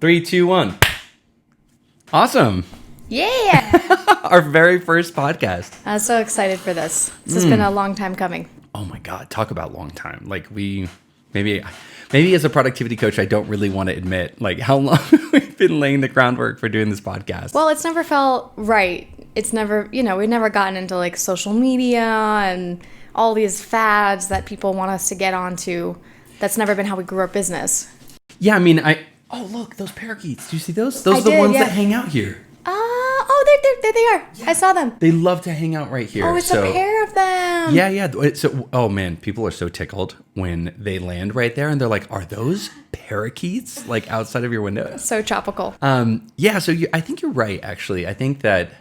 3, 2, 1. Awesome. Yeah. Our very first podcast. I was so excited for this. This has been a long time coming. Oh my God. Talk about long time. Like maybe as a productivity coach, I don't really want to admit like how long we've been laying the groundwork for doing this podcast. Well, it's never felt right. It's never, we've never gotten into like social media and all these fads that people want us to get onto. That's never been how we grew our business. Yeah, I mean, oh, look, those parakeets. Do you see those? Those are the ones that hang out here. There they are. Yeah. I saw them. They love to hang out right here. Oh, it's a pair of them. Yeah. So, oh man, people are so tickled when they land right there and they're like, are those parakeets like outside of your window? So tropical. Yeah, so I think you're right, actually. I think that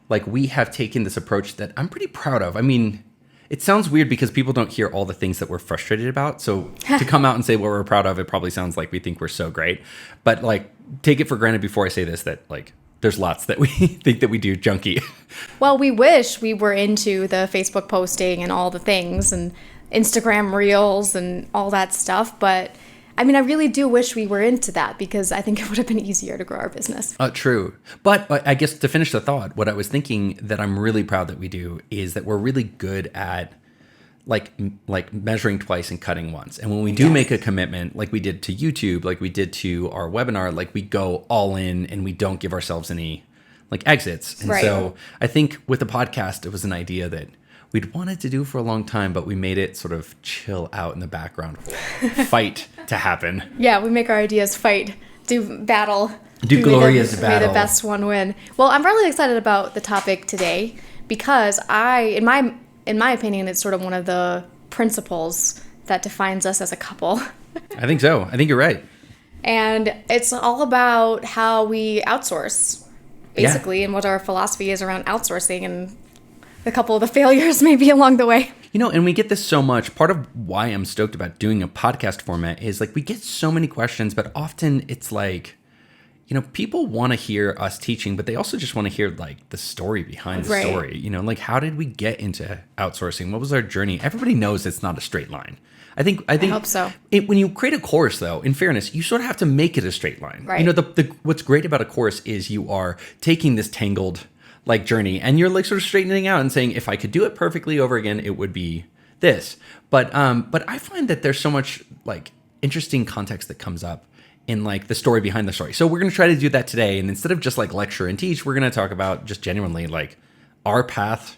like we have taken this approach that I'm pretty proud of. I mean, it sounds weird because people don't hear all the things that we're frustrated about. So to come out and say what we're proud of, it probably sounds like we think we're so great. But like, take it for granted before I say this that like there's lots that we think that we do junky. Well, we wish we were into the Facebook posting and all the things and Instagram reels and all that stuff. But I mean, I really do wish we were into that because I think it would have been easier to grow our business. True. But I guess to finish the thought, what I was thinking that I'm really proud that we do is that we're really good at like measuring twice and cutting once. And when we do make a commitment, like we did to YouTube, like we did to our webinar, like we go all in and we don't give ourselves any like exits. And so I think with the podcast, it was an idea that we'd wanted to do for a long time, but we made it sort of chill out in the background, fight to happen. Yeah, we make our ideas fight, do battle. Do glorious battle. May the best one win. Well, I'm really excited about the topic today because in my opinion, it's sort of one of the principles that defines us as a couple. I think so. I think you're right. And it's all about how we outsource, basically, and what our philosophy is around outsourcing and a couple of the failures maybe along the way. And we get this so much. Part of why I'm stoked about doing a podcast format is like we get so many questions, but often it's like, people want to hear us teaching, but they also just want to hear like the story behind the story. Like how did we get into outsourcing? What was our journey? Everybody knows it's not a straight line. I hope so. When you create a course, though, in fairness, you sort of have to make it a straight line. Right. What's great about a course is you are taking this tangled like journey and you're like sort of straightening out and saying, if I could do it perfectly over again, it would be this. But I find that there's so much like interesting context that comes up in like the story behind the story. So we're going to try to do that today. And instead of just like lecture and teach, we're going to talk about just genuinely like our path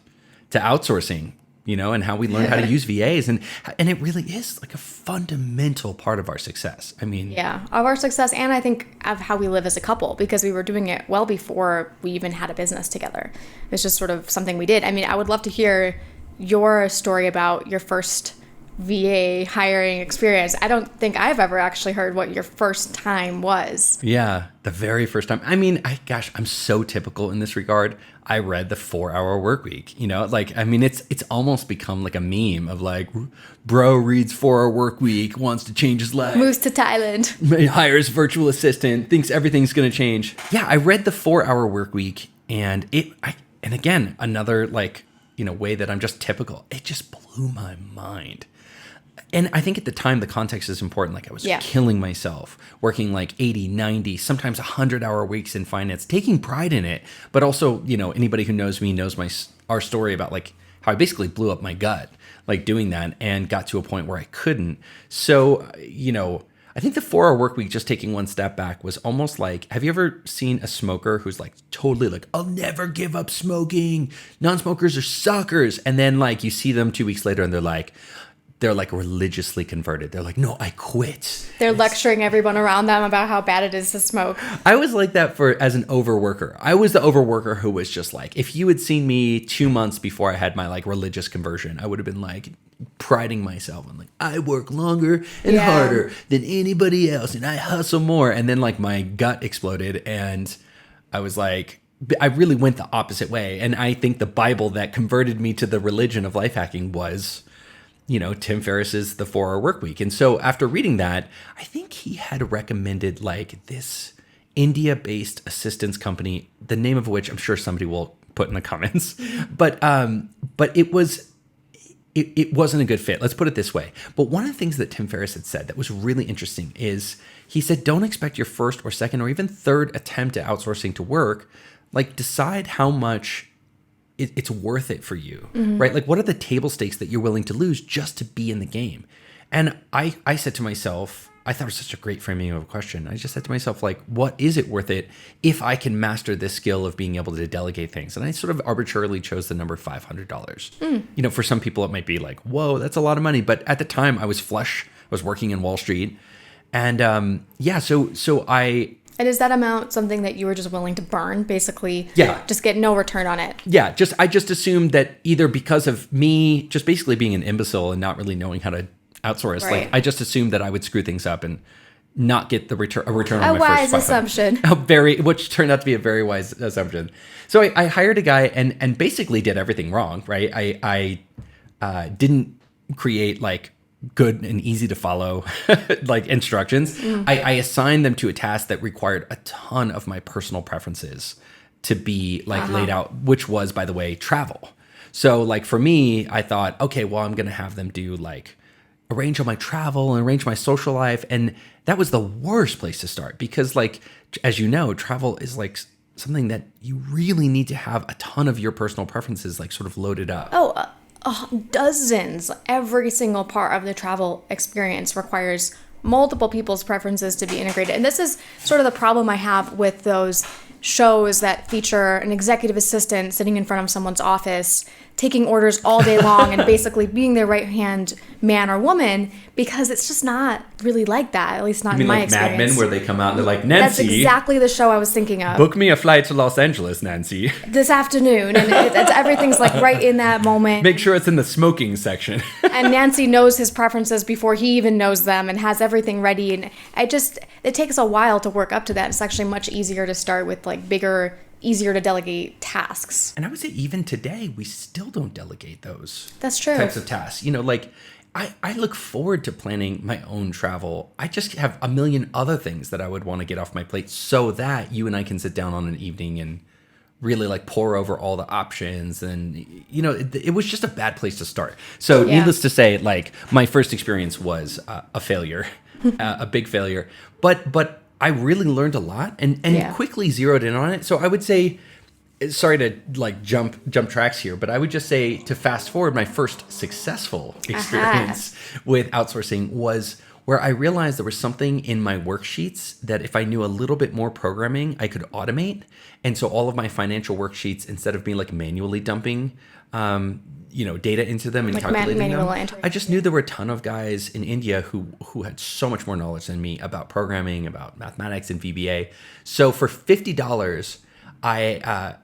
to outsourcing, and how we learned how to use VAs. And it really is like a fundamental part of our success. I mean, of our success. And I think of how we live as a couple, because we were doing it well before we even had a business together. It's just sort of something we did. I mean, I would love to hear your story about your first VA hiring experience. I don't think I've ever actually heard what your first time was. Yeah, the very first time. I mean, I'm so typical in this regard. I read the 4-Hour Workweek, it's almost become like a meme of like, bro reads 4-Hour Workweek, wants to change his life. Moves to Thailand. Hires virtual assistant, thinks everything's going to change. Yeah, I read the 4-Hour Workweek and again, another like, way that I'm just typical. It just blew my mind. And I think at the time, the context is important. Like I was killing myself, working like 80, 90, sometimes 100-hour weeks in finance, taking pride in it. But also, anybody who knows me knows our story about like how I basically blew up my gut, like doing that and got to a point where I couldn't. So, I think the 4-Hour Workweek, just taking one step back, was almost like, have you ever seen a smoker who's like totally like, I'll never give up smoking. Non-smokers are suckers. And then like you see them 2 weeks later and they're like religiously converted. They're like, no, I quit. They're lecturing everyone around them about how bad it is to smoke. I was like that as an overworker. I was the overworker who was just like, if you had seen me 2 months before I had my like religious conversion, I would have been like priding myself on like, I work longer and harder than anybody else and I hustle more. And then like my gut exploded and I was like, I really went the opposite way. And I think the Bible that converted me to the religion of life hacking was Tim Ferriss's The 4-Hour Workweek. And so after reading that, I think he had recommended like this India-based assistance company, the name of which I'm sure somebody will put in the comments. But it wasn't a good fit. Let's put it this way. But one of the things that Tim Ferriss had said that was really interesting is he said, don't expect your first or second or even third attempt at outsourcing to work. Like, decide how much it's worth it for you, right? Like, what are the table stakes that you're willing to lose just to be in the game? And I said to myself, I thought it was such a great framing of a question. I just said to myself, like, what is it worth it if I can master this skill of being able to delegate things? And I sort of arbitrarily chose the number $500. You know, for some people it might be like, whoa, that's a lot of money. But at the time I was flush. I was working in Wall Street. And And is that amount something that you were just willing to burn, basically? Yeah. Just get no return on it? Yeah, I just assumed that either because of me just basically being an imbecile and not really knowing how to outsource, Right. like I just assumed that I would screw things up and not get a return on A my wise first assumption. which turned out to be a very wise assumption. So I hired a guy and basically did everything wrong, right? I didn't create like good and easy to follow like instructions. I assigned them to a task that required a ton of my personal preferences to be like laid out, which was, by the way, travel. So like for me, I thought, okay, well, I'm going to have them do like arrange all my travel and arrange my social life. And that was the worst place to start because, like, as you know, travel is like something that you really need to have a ton of your personal preferences like sort of loaded up. Dozens. Every single part of the travel experience requires multiple people's preferences to be integrated. And this is sort of the problem I have with those shows that feature an executive assistant sitting in front of someone's office, taking orders all day long and basically being their right-hand man or woman, because it's just not really like that, at least not in my experience. Mad Men, where they come out and they're like, That's Nancy, exactly the show I was thinking of. book me a flight to Los Angeles, Nancy. This afternoon. And everything's like right in that moment. Make sure it's in the smoking section. And Nancy knows his preferences before he even knows them and has everything ready. And it takes a while to work up to that. It's actually much easier to start with like bigger, easier to delegate tasks. And I would say even today, we still don't delegate those That's true. types of tasks. You know, like I look forward to planning my own travel. I just have a million other things that I would want to get off my plate so that you and I can sit down on an evening and really like pour over all the options. And, you know, it was just a bad place to start. So needless to say, like my first experience was a failure, a big failure. But I really learned a lot and quickly zeroed in on it. So I would say, sorry to like jump tracks here, but I would just say to fast forward, my first successful experience with outsourcing was where I realized there was something in my worksheets that if I knew a little bit more programming, I could automate. And so all of my financial worksheets, instead of me like manually dumping, data into them and like calculating them, entry. I just knew there were a ton of guys in India who had so much more knowledge than me about programming, about mathematics and VBA. So for $50, I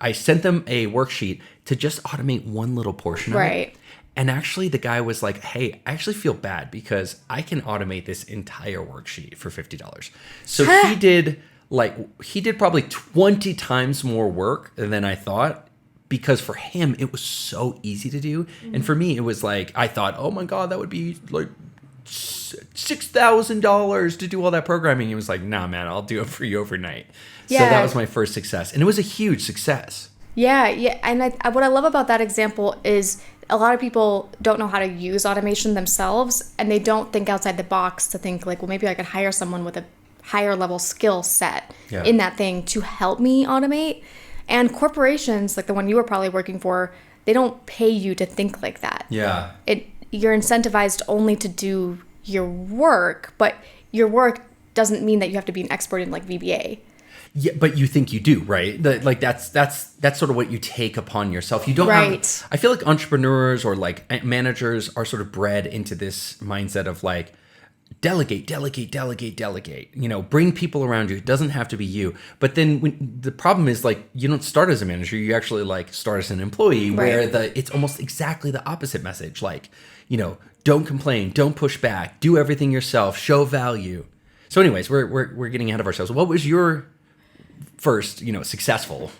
I sent them a worksheet to just automate one little portion of it. And actually the guy was like, hey, I actually feel bad because I can automate this entire worksheet for $50. So he did probably 20 times more work than I thought, because for him it was so easy to do. And for me it was like, I thought, oh my God, that would be like $6,000 to do all that programming. He was like, nah, man, I'll do it for you overnight. So that was my first success. And it was a huge success. Yeah. And what I love about that example is a lot of people don't know how to use automation themselves, and they don't think outside the box to think like, well, maybe I could hire someone with a higher level skill set in that thing to help me automate. And corporations, like the one you were probably working for, they don't pay you to think like that. Yeah. You're incentivized only to do your work, but your work doesn't mean that you have to be an expert in like VBA. Yeah, but you think you do, right? That's sort of what you take upon yourself. You don't have, I feel like entrepreneurs or like managers are sort of bred into this mindset of like, delegate, you know, bring people around you. It doesn't have to be you. But then the problem is like, you don't start as a manager, you actually like start as an employee where it's almost exactly the opposite message. Like, you know, don't complain, don't push back, do everything yourself, show value. So anyways, we're getting ahead of ourselves. What was your first, successful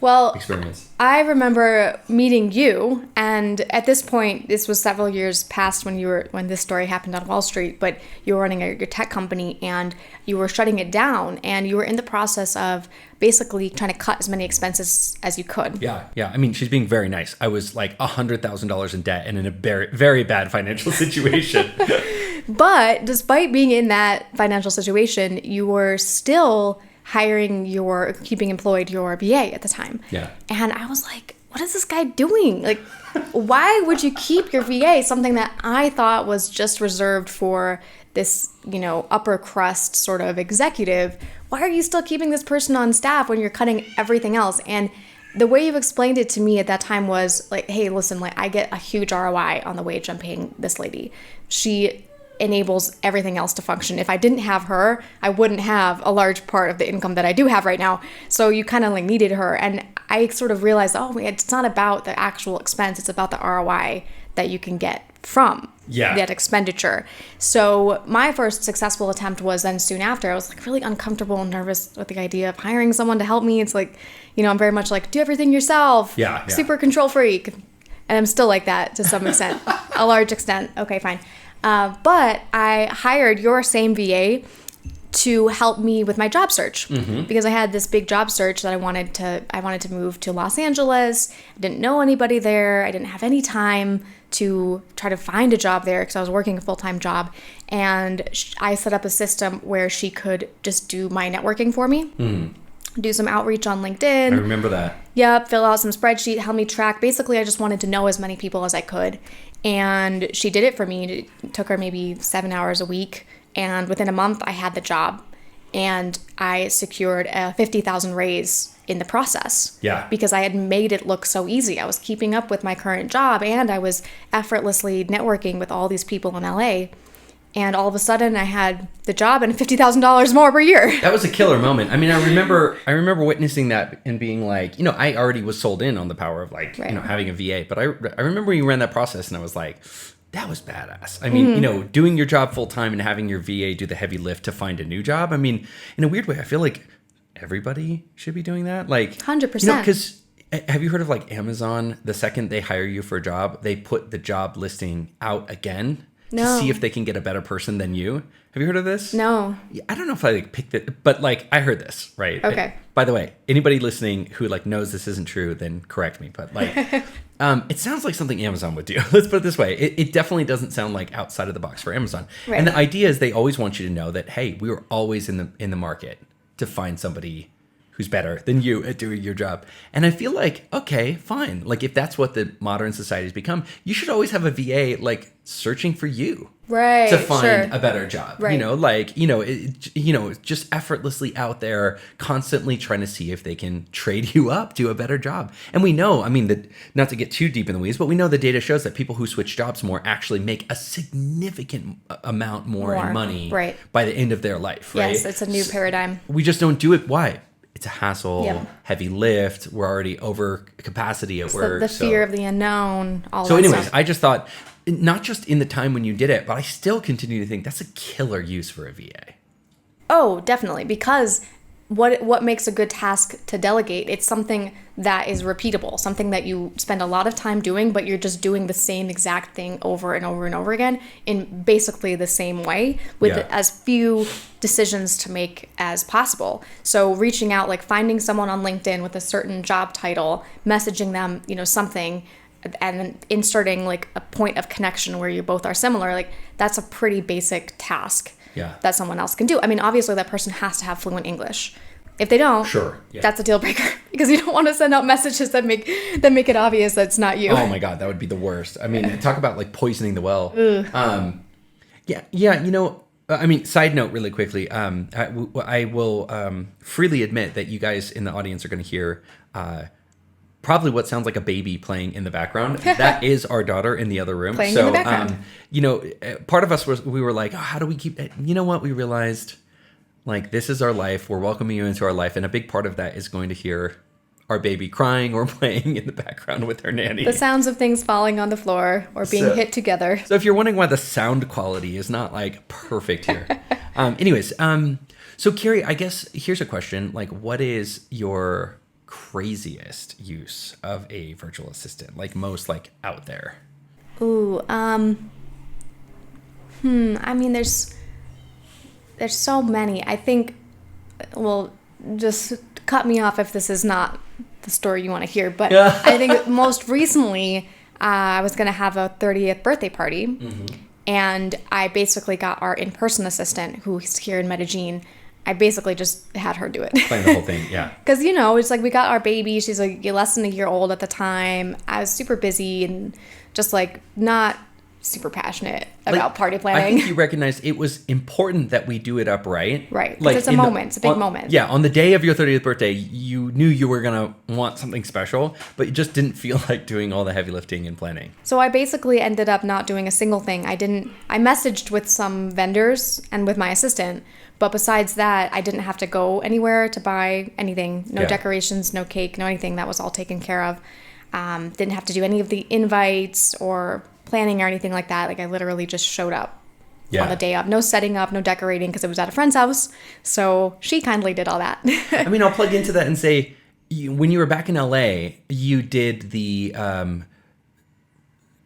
Well, experience? I remember meeting you, and at this point, this was several years past when this story happened on Wall Street, but you were running your tech company and you were shutting it down, and you were in the process of basically trying to cut as many expenses as you could. Yeah. I mean, she's being very nice. I was like $100,000 in debt and in a very, very bad financial situation. But despite being in that financial situation, you were still keeping employed your VA at the time. Yeah. And I was like, what is this guy doing? Like, why would you keep your VA, something that I thought was just reserved for this, upper crust sort of executive? Why are you still keeping this person on staff when you're cutting everything else? And the way you explained it to me at that time was like, hey, listen, like I get a huge ROI on the wage I'm paying this lady. She enables everything else to function. If I didn't have her, I wouldn't have a large part of the income that I do have right now. So you kind of like needed her. And I sort of realized, it's not about the actual expense. It's about the ROI that you can get from that expenditure. So my first successful attempt was then soon after. I was like really uncomfortable and nervous with the idea of hiring someone to help me. It's like, I'm very much like, do everything yourself. Yeah. Super control freak. And I'm still like that to some extent, a large extent. Okay, fine. But I hired your same VA to help me with my job search because I had this big job search that I wanted to move to Los Angeles. I didn't know anybody there. I didn't have any time to try to find a job there because I was working a full-time job. And I set up a system where she could just do my networking for me. Do some outreach on LinkedIn. I remember that. Yep, fill out some spreadsheet, help me track. Basically, I just wanted to know as many people as I could. And she did it for me. It took her maybe 7 hours a week. And within a month, I had the job. And I secured a $50,000 raise in the process. Yeah. Because I had made it look so easy. I was keeping up with my current job, and I was effortlessly networking with all these people in LA. And all of a sudden, I had the job and $50,000 more per year. That was a killer moment. I mean, I remember witnessing that and being like, I already was sold in on the power of like, having a VA. But I remember when you ran that process, and I was like, that was badass. I mean, doing your job full time and having your VA do the heavy lift to find a new job. I mean, in a weird way, I feel like everybody should be doing that. Like 100%. Because have you heard of like Amazon? The second they hire you for a job, they put the job listing out again. No. To see if they can get a better person than you. Have you heard of this? No. I don't know if I picked it, but like I heard this, right? Okay. By the way, anybody listening who like knows this isn't true, then correct me. But like, it sounds like something Amazon would do. Let's put it this way: it definitely doesn't sound like outside of the box for Amazon. Right. And the idea is they always want you to know that hey, we were always in the market to find somebody who's better than you at doing your job. And I feel like, okay, fine. Like if that's what the modern society has become, you should always have a VA like searching for you. Right. To find a better job. Right. Just effortlessly out there, constantly trying to see if they can trade you up to a better job. And we know, that not to get too deep in the weeds, but we know the data shows that people who switch jobs more actually make a significant amount more in money by the end of their life. Right. Yes, it's a new paradigm. We just don't do it. Why? It's a hassle, Yep. heavy lift. We're already over capacity at work. The fear of the unknown, all so that anyways, stuff. I just thought, not just in the time when you did it, but I still continue to think that's a killer use for a VA. Oh, definitely. Because what makes a good task to delegate? It's something that is repeatable, something that you spend a lot of time doing, but you're just doing the same exact thing over and over and over again in basically the same way with as few decisions to make as possible. So reaching out, like finding someone on LinkedIn with a certain job title, messaging them, something, and then inserting like a point of connection where you both are similar, like that's a pretty basic task that someone else can do. Obviously that person has to have fluent English. If they don't, that's a deal breaker because you don't want to send out messages that make it obvious that it's not you. Oh my God, that would be the worst. Talk about like poisoning the well. Side note really quickly. I will freely admit that you guys in the audience are going to hear probably what sounds like a baby playing in the background. That is our daughter in the other room. Playing in the background. Part of us we were like, how do we keep it? You know what? We realized like this is our life. We're welcoming you into our life. And a big part of that is going to hear our baby crying or playing in the background with her nanny. The sounds of things falling on the floor or being hit together. So if you're wondering why the sound quality is not like perfect here. So Carey, I guess here's a question. Like what is your craziest use of a virtual assistant? Like most like out there? Ooh, I mean, there's so many. I think, well, just cut me off if this is not the story you want to hear. But I think most recently, I was going to have a 30th birthday party. Mm-hmm. And I basically got our in-person assistant, who's here in Medellin. I basically just had her do it. Playing the whole thing, yeah. Because, you know, it's like we got our baby. She's like less than a year old at the time. I was super busy and just like not super passionate about party planning. I think you recognized it was important that we do it upright. Right, because like it's a moment. It's a big moment. Yeah, on the day of your 30th birthday, you knew you were going to want something special, but you just didn't feel like doing all the heavy lifting and planning. So I basically ended up not doing a single thing. I messaged with some vendors and with my assistant, but besides that, I didn't have to go anywhere to buy anything. No decorations, no cake, no anything. That was all taken care of. Didn't have to do any of the invites or planning or anything like that. Like I literally just showed up on the day of. No setting up, no decorating because it was at a friend's house. So she kindly did all that. I mean, I'll plug into that and say, when you were back in LA, you did the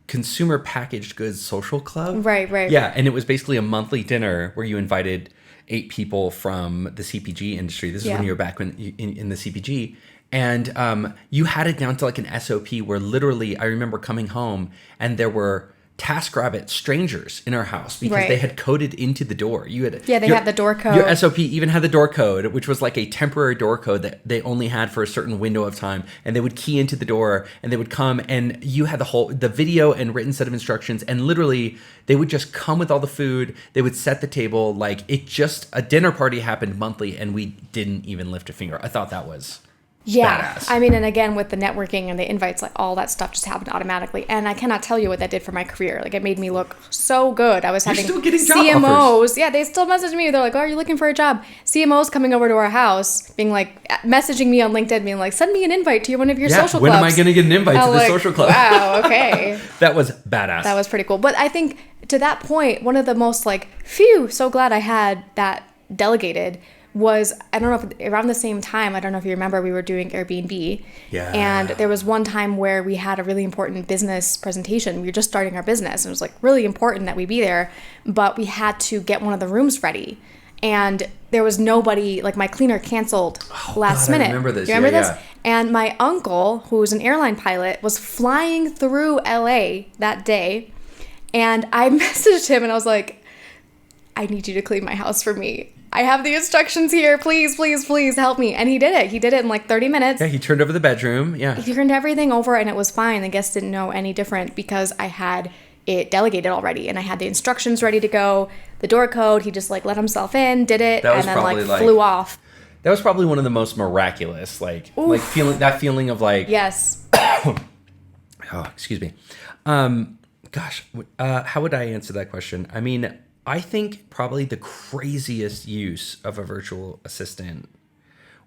consumer packaged goods social club. Right. Yeah, and it was basically a monthly dinner where you invited 8 people from the CPG industry. This is when you were back in the CPG. And you had it down to like an SOP where literally I remember coming home and there were TaskRabbit strangers in our house because they had coded into the door. You had they had the door code. Your SOP even had the door code, which was like a temporary door code that they only had for a certain window of time. And they would key into the door and they would come and you had the video and written set of instructions. And literally they would just come with all the food. They would set the table. Like a dinner party happened monthly and we didn't even lift a finger. I thought that was badass. I mean, and again, with the networking and the invites, like all that stuff just happened automatically. And I cannot tell you what that did for my career. Like it made me look so good. I was having still getting job CMOs. Offers. Yeah, they still message me. They're like, "Oh, are you looking for a job?" CMOs coming over to our house, being like, messaging me on LinkedIn, being like, "Send me an invite to one of your social clubs." When am I going to get an invite to the social club? Wow, okay. That was badass. That was pretty cool. But I think to that point, one of the most like, phew, so glad I had that delegated was, I don't know if around the same time, I don't know if you remember, we were doing Airbnb. Yeah. And there was one time where we had a really important business presentation. We were just starting our business. And it was like really important that we be there, but we had to get one of the rooms ready. And there was nobody, like my cleaner canceled last minute. I remember this. You remember this? And my uncle, who's an airline pilot, was flying through LA that day. And I messaged him and I was like, I need you to clean my house for me. I have the instructions here. Please, please, please help me. And he did it. He did it in like 30 minutes. Yeah, he turned over the bedroom. Yeah. He turned everything over and it was fine. The guests didn't know any different because I had it delegated already and I had the instructions ready to go. The door code, he just like let himself in, did it, and then like flew off. That was probably one of the most miraculous, like feeling of like. Yes. Oh, excuse me. Gosh, how would I answer that question? I mean, I think probably the craziest use of a virtual assistant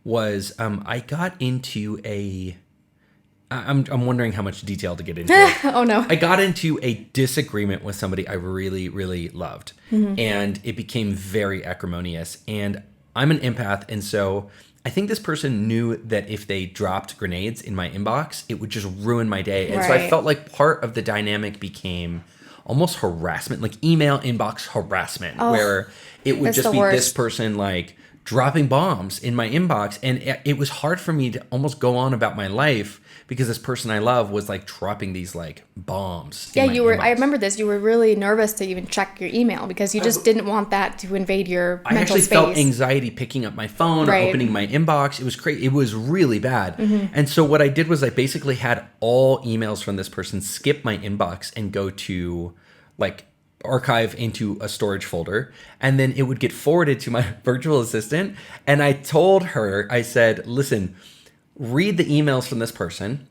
was I got into I'm wondering how much detail to get into. Oh no. I got into a disagreement with somebody I really, really loved. Mm-hmm. And it became very acrimonious. And I'm an empath, and so I think this person knew that if they dropped grenades in my inbox, it would just ruin my day. And so I felt like part of the dynamic became almost harassment, like email inbox harassment, where it would just be this person like dropping bombs in my inbox. And it was hard for me to almost go on about my life because this person I love was like dropping these like bombs. Yeah, I remember this. You were really nervous to even check your email because you just didn't want that to invade your mental space. I actually felt anxiety picking up my phone or opening my inbox. It was crazy. It was really bad. Mm-hmm. And so what I did was I basically had all emails from this person skip my inbox and go to like archive into a storage folder, and then it would get forwarded to my virtual assistant. And I told her, I said, listen, read the emails from this person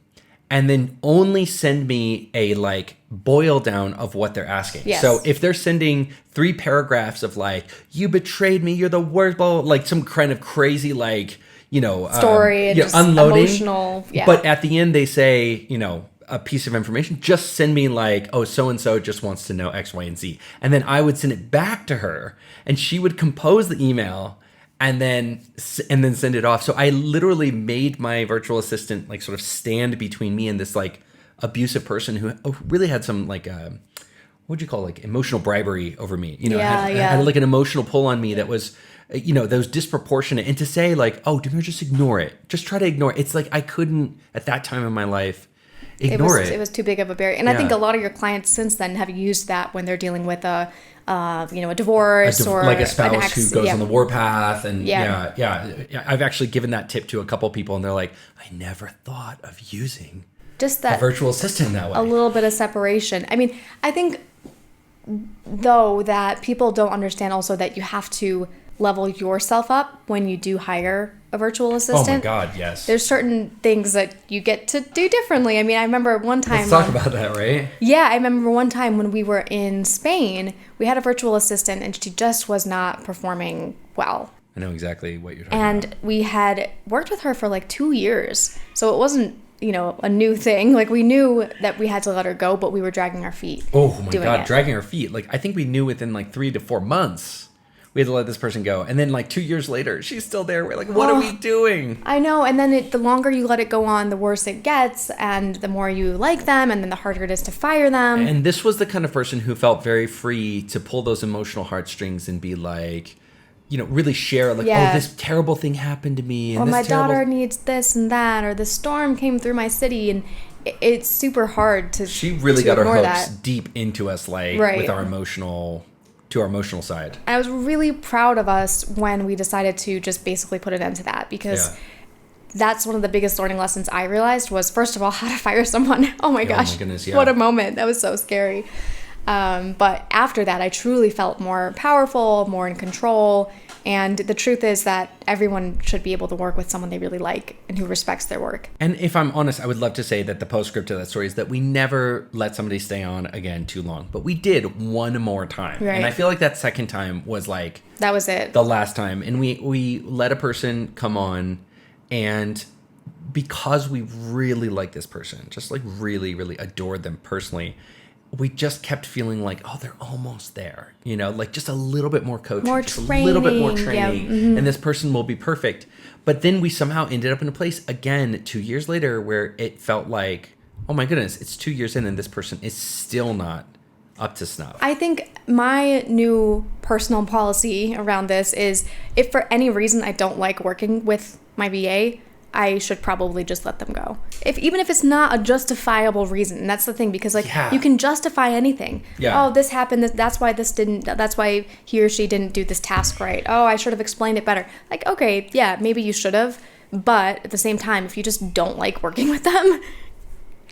and then only send me a like boil down of what they're asking. Yes. So if they're sending 3 paragraphs of like, you betrayed me, you're the worst, blah, blah, like some kind of crazy like, story and just unloading, emotional. Yeah. But at the end they say, a piece of information, just send me like, oh, so-and-so just wants to know X, Y, and Z. And then I would send it back to her and she would compose the email and then send it off. So I literally made my virtual assistant like sort of stand between me and this like abusive person who really had some like what'd you call it? Like emotional bribery over me. You know, had like an emotional pull on me that was, you know, that was disproportionate. And to say like, oh, Demir, just ignore it. Just try to ignore it. It's like I couldn't at that time in my life ignore it. It was too big of a barrier. And I think a lot of your clients since then have used that when they're dealing with a divorce or like a spouse who goes on the warpath. And I've actually given that tip to a couple people, and they're like, I never thought of using just that a virtual assistant that way. A little bit of separation. I mean, I think though that people don't understand also that you have to level yourself up when you do hire a virtual assistant. Oh my God, yes. There's certain things that you get to do differently. I mean, I remember one time... Let's talk about that, right? Yeah, I remember one time when we were in Spain, we had a virtual assistant and she just was not performing well. I know exactly what you're talking about. And we had worked with her for like 2 years. So it wasn't, you know, a new thing. Like we knew that we had to let her go, but we were dragging our feet. Oh my God, dragging our feet. Like I think we knew within like 3 to 4 months we had to let this person go. And then like 2 years later, she's still there. We're like, what are we doing? I know. And then the longer you let it go on, the worse it gets. And the more you like them, and then the harder it is to fire them. And this was the kind of person who felt very free to pull those emotional heartstrings and be like, you know, really share like, oh, this terrible thing happened to me. And my daughter needs this and that, or the storm came through my city. And it's super hard to She really got her hooks deep into us, like with our emotional side. I was really proud of us when we decided to just basically put an end to that, because that's one of the biggest learning lessons I realized was, first of all, how to fire someone. Oh my gosh, goodness, what a moment. That was so scary. But after that, I truly felt more powerful, more in control. And the truth is that everyone should be able to work with someone they really like and who respects their work. And if I'm honest, I would love to say that the postscript to that story is that we never let somebody stay on again too long. But we did one more time. Right. And I feel like that second time was like... That was it. The last time. And we let a person come on, and because we really liked this person, just like really, really adored them personally, we just kept feeling like, oh, they're almost there, you know, like just a little bit more coaching, more just training, a little bit more training, and this person will be perfect. But then we somehow ended up in a place again 2 years later where it felt like, oh my goodness, it's 2 years in and this person is still not up to snuff. I think my new personal policy around this is, if for any reason I don't like working with my VA, I should probably just let them go. Even if it's not a justifiable reason. And that's the thing, because you can justify anything. Yeah. Oh, this happened. That's why he or she didn't do this task right. Oh, I should have explained it better. Like, okay, yeah, maybe you should have. But at the same time, if you just don't like working with them,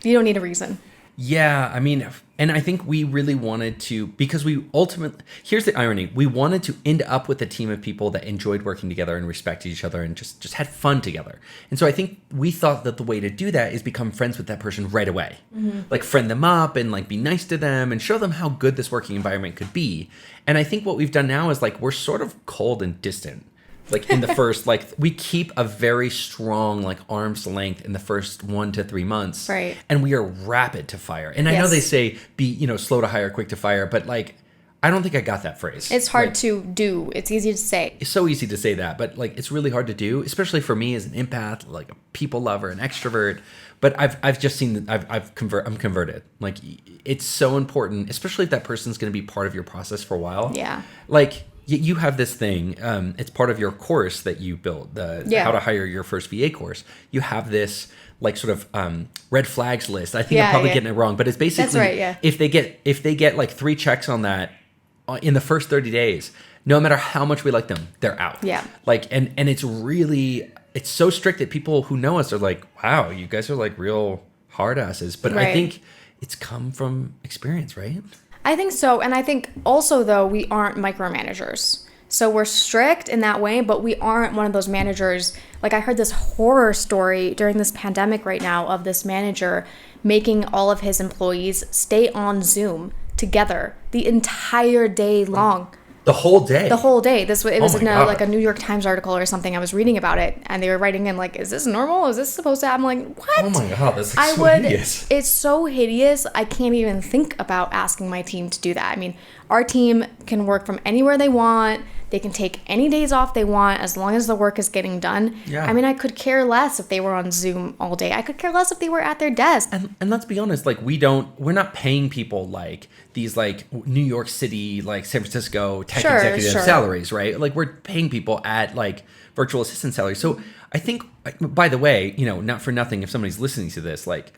you don't need a reason. Yeah, I mean, and I think we really wanted to, because we ultimately, here's the irony, we wanted to end up with a team of people that enjoyed working together and respected each other and just had fun together. And so I think we thought that the way to do that is become friends with that person right away. Mm-hmm. Like friend them up and like be nice to them and show them how good this working environment could be. And I think what we've done now is like, we're sort of cold and distant. Like in the first, like we keep a very strong like arm's length in the first 1 to 3 months, right? And we are rapid to fire. And I know they say be slow to hire, quick to fire, but like I don't think I got that phrase. It's hard to do. It's easy to say. It's so easy to say that, but like it's really hard to do, especially for me as an empath, like a people lover, an extrovert. But I've just seen that I'm converted. Like it's so important, especially if that person's going to be part of your process for a while. Yeah. Like. You have this thing, it's part of your course that you built, the How to Hire Your First VA course. You have this like sort of red flags list. I think I'm probably getting it wrong, but it's basically if they get like 3 checks on that in the first 30 days, no matter how much we like them, they're out. Yeah. Like and it's so strict that people who know us are like, wow, you guys are like real hard asses. But I think it's come from experience, right? I think so. And I think also, though, we aren't micromanagers. So we're strict in that way, but we aren't one of those managers. Like I heard this horror story during this pandemic right now of this manager making all of his employees stay on Zoom together the entire day long. The whole day? The whole day. It was in like a New York Times article or something. I was reading about it, and they were writing in like, is this normal? Is this supposed to happen? I'm like, what? Oh my God, that's like so hideous. It's so hideous. I can't even think about asking my team to do that. I mean, our team can work from anywhere they want. They can take any days off they want as long as the work is getting done. Yeah. I mean, I could care less if they were on Zoom all day. I could care less if they were at their desk. And let's be honest, like we're not paying people like these like New York City, like San Francisco tech executive salaries, right? Like we're paying people at like virtual assistant salaries. So I think, by the way, not for nothing, if somebody's listening to this, like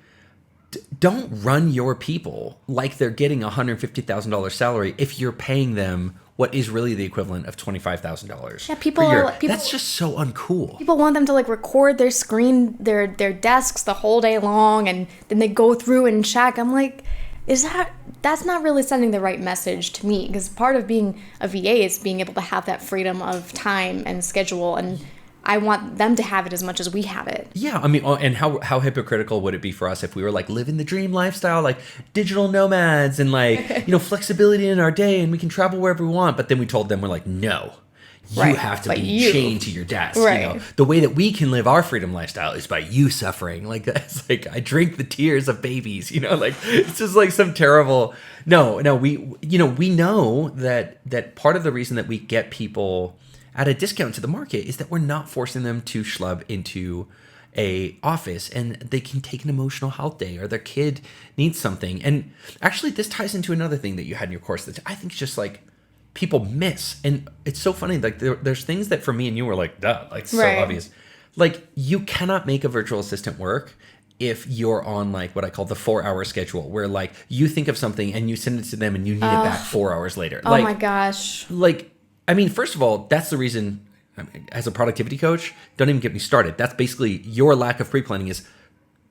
don't run your people like they're getting $150,000 salary if you're paying them what is really the equivalent of $25,000 Yeah, people per year. are That's just so uncool. People want them to like record their screen, their desks the whole day long, and then they go through and check. I'm like, that's not really sending the right message to me, because part of being a VA is being able to have that freedom of time and schedule, and I want them to have it as much as we have it. Yeah, I mean, and how hypocritical would it be for us if we were like living the dream lifestyle, like digital nomads and like, flexibility in our day and we can travel wherever we want. But then we told them, we're like, no, you have to be chained to your desk. Right. The way that we can live our freedom lifestyle is by you suffering. Like that's like, I drink the tears of babies, like it's just like some terrible, no, we know that part of the reason that we get people at a discount to the market is that we're not forcing them to schlub into a office, and they can take an emotional health day, or their kid needs something. And actually this ties into another thing that you had in your course that I think is just like people miss. And it's so funny, like there's things that for me and you were like, duh, like so obvious. Like you cannot make a virtual assistant work if you're on like what I call the 4-hour schedule, where like you think of something and you send it to them and you need it back 4 hours later. Oh my gosh. Like, I mean, first of all, that's the reason, as a productivity coach, don't even get me started. That's basically your lack of pre-planning is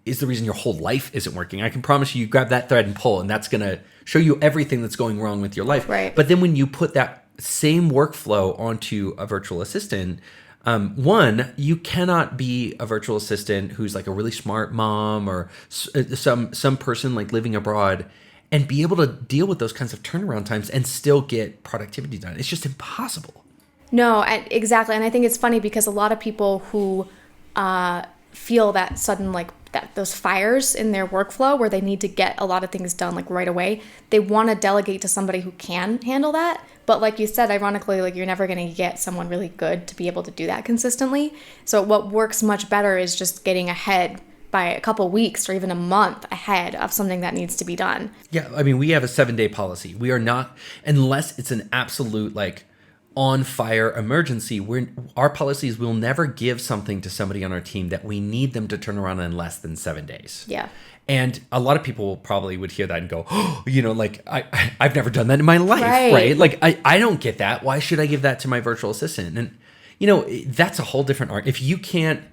the reason your whole life isn't working. I can promise you grab that thread and pull, and that's going to show you everything that's going wrong with your life. Right. But then when you put that same workflow onto a virtual assistant, one, you cannot be a virtual assistant who's like a really smart mom or some person like living abroad and be able to deal with those kinds of turnaround times and still get productivity done. It's just impossible. No, exactly. And I think it's funny because a lot of people who feel that sudden, like those fires in their workflow where they need to get a lot of things done like right away, they want to delegate to somebody who can handle that. But like you said, ironically, like you're never going to get someone really good to be able to do that consistently. So what works much better is just getting ahead by a couple weeks or even a month ahead of something that needs to be done. Yeah, I mean, we have a 7-day policy. We are not, unless it's an absolute like on fire emergency, our policies will never give something to somebody on our team that we need them to turn around in less than 7 days. Yeah. And a lot of people probably would hear that and go, oh, like I've never done that in my life, right? Like I don't get that. Why should I give that to my virtual assistant? And that's a whole different art. If you can't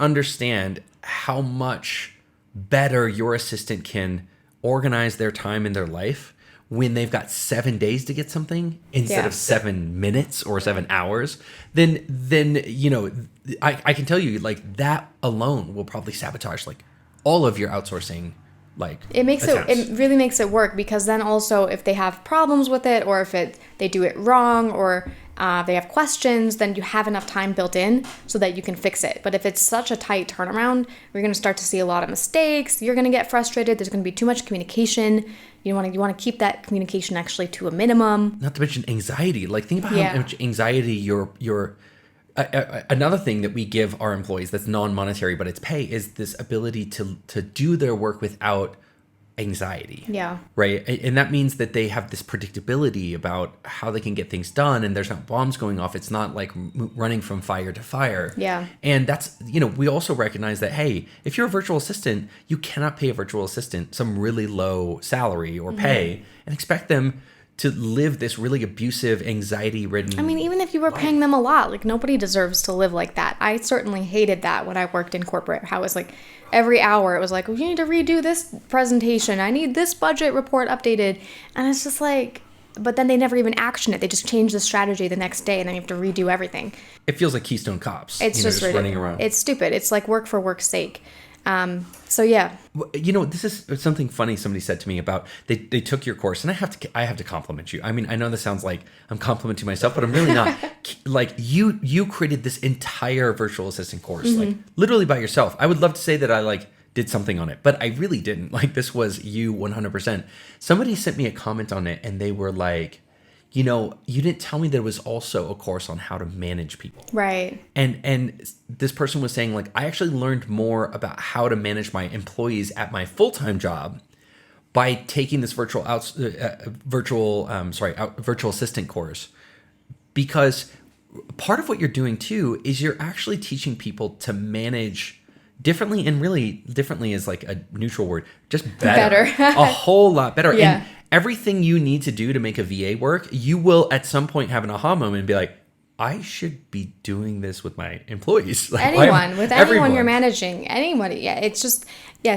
understand how much better your assistant can organize their time in their life when they've got 7 days to get something instead of 7 minutes or 7 hours, then I can tell you like that alone will probably sabotage like all of your outsourcing. Like it really makes it work, because then also if they have problems with it, or if they do it wrong, or they have questions, then you have enough time built in so that you can fix it. But if it's such a tight turnaround, you're going to start to see a lot of mistakes. You're going to get frustrated. There's going to be too much communication. You want to keep that communication actually to a minimum. Not to mention anxiety. Like think about how much anxiety your another thing that we give our employees that's non-monetary, but it's pay, is this ability to do their work without anxiety. Yeah. Right. And that means that they have this predictability about how they can get things done, and there's not bombs going off. It's not like running from fire to fire. Yeah. And that's, we also recognize that, hey, if you're a virtual assistant, you cannot pay a virtual assistant some really low salary or pay and expect them to live this really abusive, anxiety-ridden. I mean, even if you were paying them a lot, like nobody deserves to live like that. I certainly hated that when I worked in corporate. How it was like every hour it was like, you need to redo this presentation. I need this budget report updated. And it's just like, but then they never even action it. They just change the strategy the next day, and then you have to redo everything. It feels like Keystone Cops. It's just running around. It's stupid. It's like work for work's sake. So yeah. This is something funny somebody said to me about they took your course, and I have to compliment you. I mean, I know this sounds like I'm complimenting myself, but I'm really not. Like you created this entire virtual assistant course, like literally by yourself. I would love to say that I like did something on it, but I really didn't. Like this was you 100%. Somebody sent me a comment on it, and they were like, you didn't tell me there was also a course on how to manage people. Right. And this person was saying, like, I actually learned more about how to manage my employees at my full-time job by taking this virtual assistant course, because part of what you're doing too is you're actually teaching people to manage differently, and really differently is like a neutral word, just better. A whole lot better. Yeah. And everything you need to do to make a VA work, you will at some point have an aha moment and be like, I should be doing this with my employees. Like, anyone you're managing, anybody. Yeah, it's just,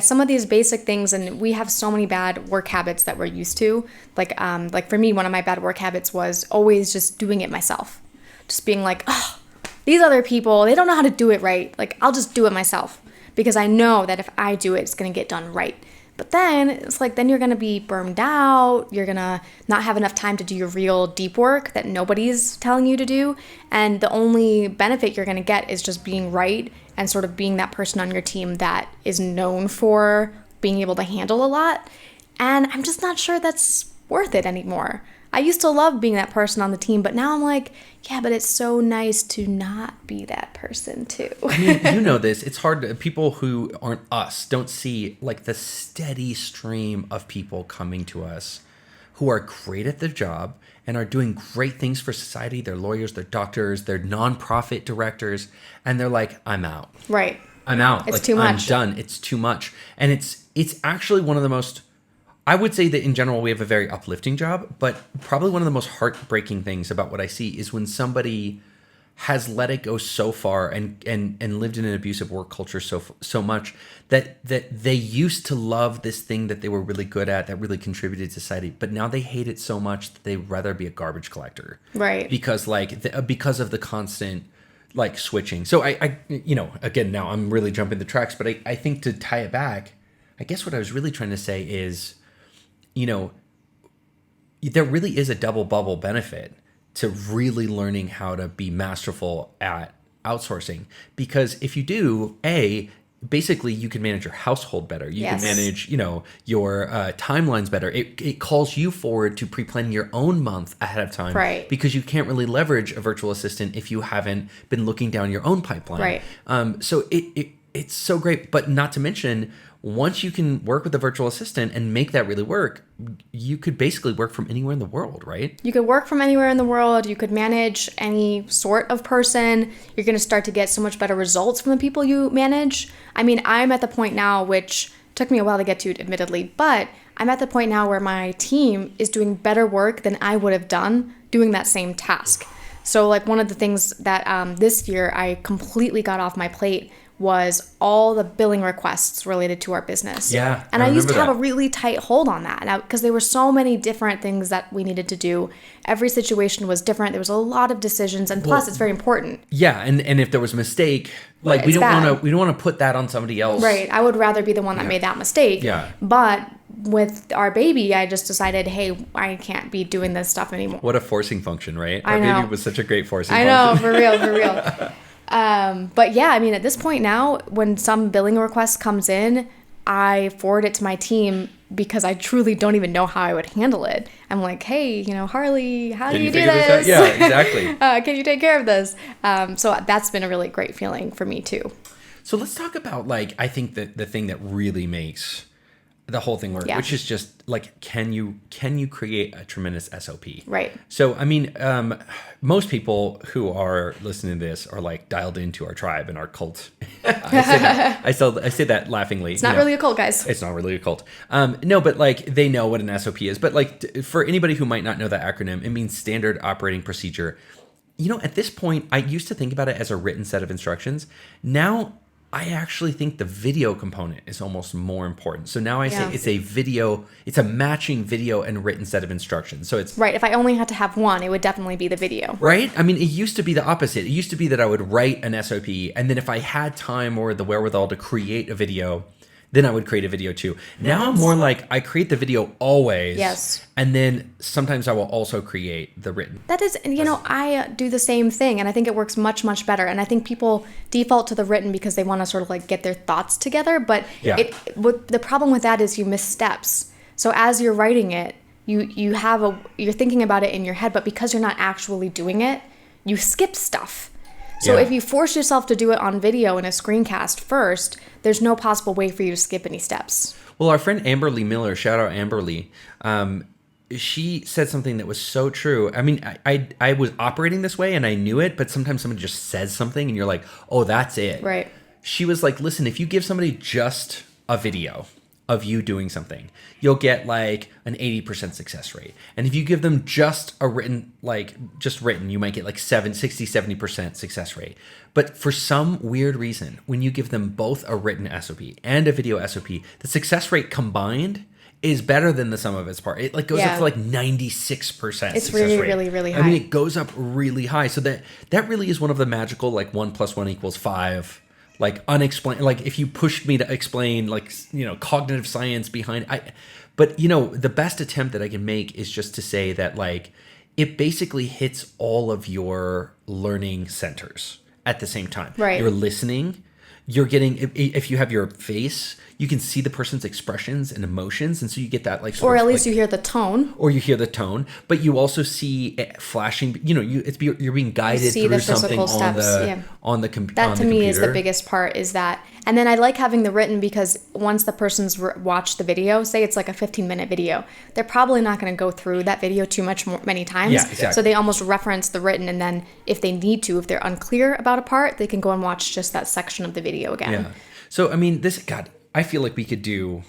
some of these basic things, and we have so many bad work habits that we're used to. Like for me, one of my bad work habits was always just doing it myself. Just being like, oh, these other people, they don't know how to do it right. Like, I'll just do it myself because I know that if I do it, it's going to get done right. But then it's like, then you're going to be burned out. You're going to not have enough time to do your real deep work that nobody's telling you to do. And the only benefit you're going to get is just being right and sort of being that person on your team that is known for being able to handle a lot. And I'm just not sure that's worth it anymore. I used to love being that person on the team, but now I'm like, yeah, but it's so nice to not be that person too. I mean, you know this. It's hard. People who aren't us don't see like the steady stream of people coming to us who are great at their job and are doing great things for society. They're lawyers, they're doctors, they're nonprofit directors, and they're like, I'm out. Right. I'm out. It's like, too much. I'm done. It's too much. And it's actually one of the most, I would say that in general, we have a very uplifting job, but probably one of the most heartbreaking things about what I see is when somebody has let it go so far and lived in an abusive work culture so much that they used to love this thing that they were really good at, that really contributed to society, but now they hate it so much that they'd rather be a garbage collector. Right. Because because of the constant like switching. So I again, now I'm really jumping the tracks, but I think to tie it back, I guess what I was really trying to say is, there really is a double bubble benefit to really learning how to be masterful at outsourcing. Because if you do, basically you can manage your household better. You can manage, your timelines better. It calls you forward to pre-planning your own month ahead of time. Right. Because you can't really leverage a virtual assistant if you haven't been looking down your own pipeline. Right. So it's so great. But not to mention, once you can work with a virtual assistant and make that really work, you could basically work from anywhere in the world, right? You could work from anywhere in the world. You could manage any sort of person. You're going to start to get so much better results from the people you manage. I mean, I'm at the point now, which took me a while to get to, admittedly, but I'm at the point now where my team is doing better work than I would have done doing that same task. So like one of the things that this year I completely got off my plate was all the billing requests related to our business. Yeah. And I used to have a really tight hold on that because there were so many different things that we needed to do. Every situation was different. There was a lot of decisions, and plus it's very important. Yeah, and if there was a mistake, like we don't want to put that on somebody else. Right. I would rather be the one that made that mistake. Yeah. But with our baby, I just decided, hey, I can't be doing this stuff anymore. What a forcing function, right? I know. Our baby was such a great forcing function. I know, for real. But yeah, I mean, at this point now, when some billing request comes in, I forward it to my team because I truly don't even know how I would handle it. I'm like, hey, Harley, how do you do this? Yeah, exactly. Can you take care of this? So that's been a really great feeling for me too. So let's talk about I think that the thing that really makes the whole thing work, which is just can you create a tremendous SOP? Right. So I mean, most people who are listening to this are dialed into our tribe and our cult. I say that laughingly. It's not really a cult, guys. It's not really a cult. No, but they know what an SOP is. But for anybody who might not know that acronym, it means Standard Operating Procedure. At this point, I used to think about it as a written set of instructions. Now I actually think the video component is almost more important. So now I say it's a matching video and written set of instructions. So it's right. If I only had to have one, it would definitely be the video. Right? I mean, it used to be the opposite. It used to be that I would write an SOP, and then if I had time or the wherewithal to create a video, then I would create a video too. Now I'm more I create the video always. Yes. And then sometimes I will also create the written. That is, I do the same thing, and I think it works much, much better. And I think people default to the written because they want to sort of get their thoughts together. But the problem with that is you miss steps. So as you're writing it, you're thinking about it in your head, but because you're not actually doing it, you skip stuff. So Yeah. if you force yourself to do it on video in a screencast first, there's no possible way for you to skip any steps. Well, our friend Amberly Miller, shout out Amberly, she said something that was so true. I mean, I was operating this way and I knew it, but sometimes somebody just says something and you're like, oh, that's it. Right. She was like, listen, if you give somebody just a video of you doing something, you'll get like an 80% success rate. And if you give them just a written, you might get like 60-70% success rate. But for some weird reason, when you give them both a written SOP and a video SOP, the success rate combined is better than the sum of its part. It like goes up to like 96% It's success really, rate. really, really high. I mean, it goes up really high. So that really is one of the magical, like 1 + 1 = 5, like unexplained, like if you pushed me to explain like, cognitive science behind, but the best attempt that I can make is just to say that like, it basically hits all of your learning centers at the same time. Right. You're listening, you're getting, if you have your face, you can see the person's expressions and emotions, and so you get that like or at least you hear the tone. Or you hear the tone, but you also see it flashing. You're being guided through something on the computer. That to me is the biggest part. Is that, and then I like having the written because once the person's watched the video, say it's like a 15-minute video, they're probably not going to go through that video many times. Yeah, exactly. So they almost reference the written, and then if they need to, if they're unclear about a part, they can go and watch just that section of the video again. Yeah. So I mean, I feel like we could do